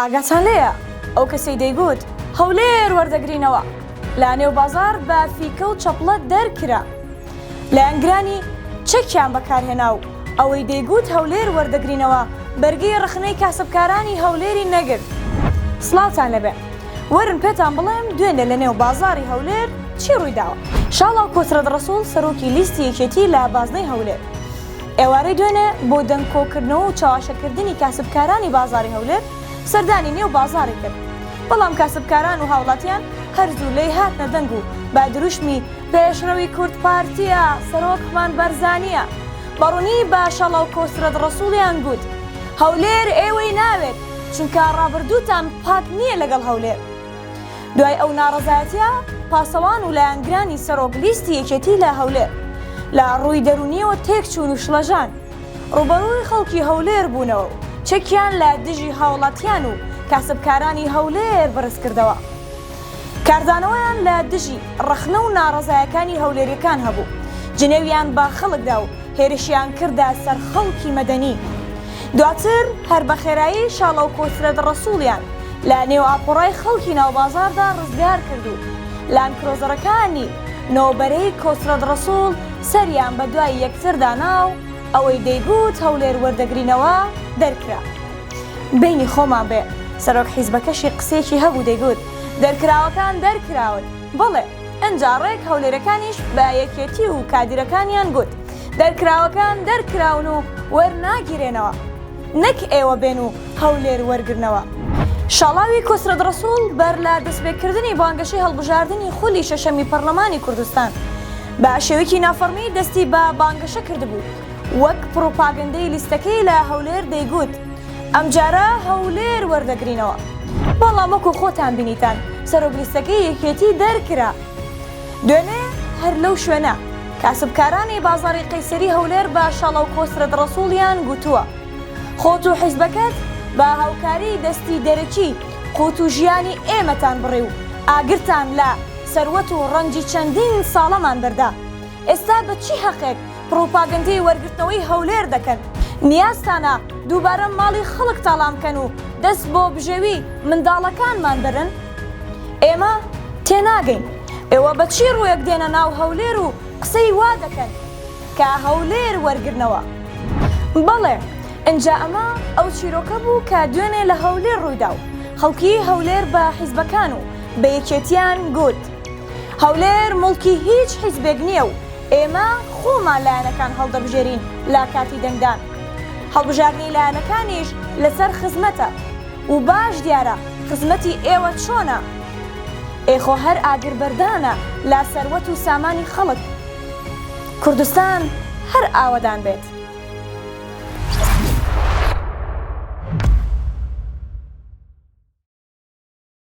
ئاگاتان لێیە ئەو کەسەی دەیگوت هەولێر وەردەگرینەوە لە نێو بازار بە فیکە و چەپڵە دەرکرا لە ئەنگرانی چەکیان بەکارهێنا و ئەوەی دەیگوت هەولێر وەردەگرینەوە بەرگەی ڕخنەی کاسبکارانی هەولێری نەگرت. سڵاوتان لەبێ، وەرن پێتان بڵێم دوێنێ لە نێو بازاری هەولێر چی ڕوویداوە. شاڵاو کۆترەد ڕەسوڵ سەرۆکی لیستی یەکێتی لە بازنەی هەولێر ئێوارەی دوێنێ بۆ دەنگکۆکردنەوە و چاواشەکردنی کاسبکارانی بازاری هەولێر سەردانی نێو بازاری کرد. بەڵام کاسبکاران و هاوڵاتیان هەرزوو لێی هاتنە دەنگ و با دروشمی پێشڕەوی کورد پارتیە سەرۆکمان بەرزانیە. بەڕوونی بە شەڵاو کۆترەد ڕەسوڵیان گوت هەولێر ئێوەی ناوێت چونکە ڕابردووتان پاک نییە لەگەڵ هەولێر. دوای ئەو ناڕەزایەتیە پاسەوان و لایەنگرانی سەرۆک لیستی یەکێتی لە هەولێر لە ڕووی دەرونیەوە تێک چوون و شڵەژان ڕوبەڕووی خەڵکی هەولێر بوونەوە و چەکیان لە دژی هاوڵاتیان و کاسبکارانی هەولێر بەرز کردەوە. کاردانەوەیان لە دژی ڕەخنە و ناڕەزایەکانی هەولێریەکان هەبوو، جنێویان بە خەڵکدا و هێرشیان کردە سەر خەڵکی مەدەنی. دواتر هەر بە خێرایی شاڵە و کۆترەد ڕەسوڵیان لە نێو ئاپۆڕای خەڵکی ناوبازاردا ڕزگار کرد و لانکرۆزەرەکانی نۆبەرەی کۆترەد ڕەسوڵ سەریان بە دوای یەکتردا ناو ئەوەی دەیگوت هەولێر وەردەگرینەوە دەرکرا. بینی خۆمان بێ سەرۆک حیزبەکەشی قسێکی هەبوو دەیگوت دەرکراوەکان دەرکراون، بەڵێ ئەنجا ڕێک هەولێرەکانیش بە یەکێتی و کادیرەکانیان گوت دەرکراوەکان دەرکراون و وەرناگیرێنەوە، نەک ئێوە بێن و هەولێر وەرگرنەوە. شاڵاوی کۆترەد ڕەسوڵ بەر لە دەستپێکردنی بانگەشەی هەڵبژاردننی خولی شەشەمی پەرلەمانی کوردستان بە شێوەیەکی نافەرمی دەستی بە بانگەشە کردبوو، وەک پرۆپاگەندەی لیستەکەی لە هەولێر دەیگوت ئەمجارە هەولێر وەردەگرینەوە. بەڵام وەکو خۆتان بینیتان سەرۆک لیستەکەی یەکێتی دەرکرا. دوێنێ هەر لەو شوێنە کاسبکارانی بازاری قەیسەری هەولێر بە شاڵە و کۆترەد ڕەسوڵیان گوتووە خۆت و حیزبەکەت بە هاوکاری دەستی دەرەکی قوت و ژیانی ئێمەتان بڕێ و ئاگرتان لە سەروەت و ڕەنجی چەندین ساڵەمان بەردا. ئێستا بە چی حەقێک پرۆپاگەندەی وەرگرتنەوەی هەولێر دەکەن؟ نیازتانە دووبارە ماڵی خەڵک تاڵام بکەن و دەست بۆ بژێوی منداڵەکانمان بەرن؟ ئێمە تێناگەین ئێوە بە چی ڕوویەک دێنە ناو هەولێر و قسەی وا دەکەن کە هەولێر وەرگرنەوە؟ بەڵێ ئەنجا ئەمە ئەو چیرۆکە بوو کە دوێنێ لە هەولێر ڕوویدا و خەڵکی هەولێر بە حیزبەکان و بە یەکێتیان گوت هەولێر مڵکی هیچ حیزبێک نییە و ئێمە خۆمان لایەنەکان هەڵدەبژێرین لا کاتی دەنگدان. هەڵبژاردنی لایەنەکانیش لەسەر خزمەتە و باش دیارە خزمەتی ئێوە چۆنە؟ ئێخۆ هەر ئاگربەردانە لا سەروەت و سامانی خەڵک. کوردستان هەر ئاوەدان بێت.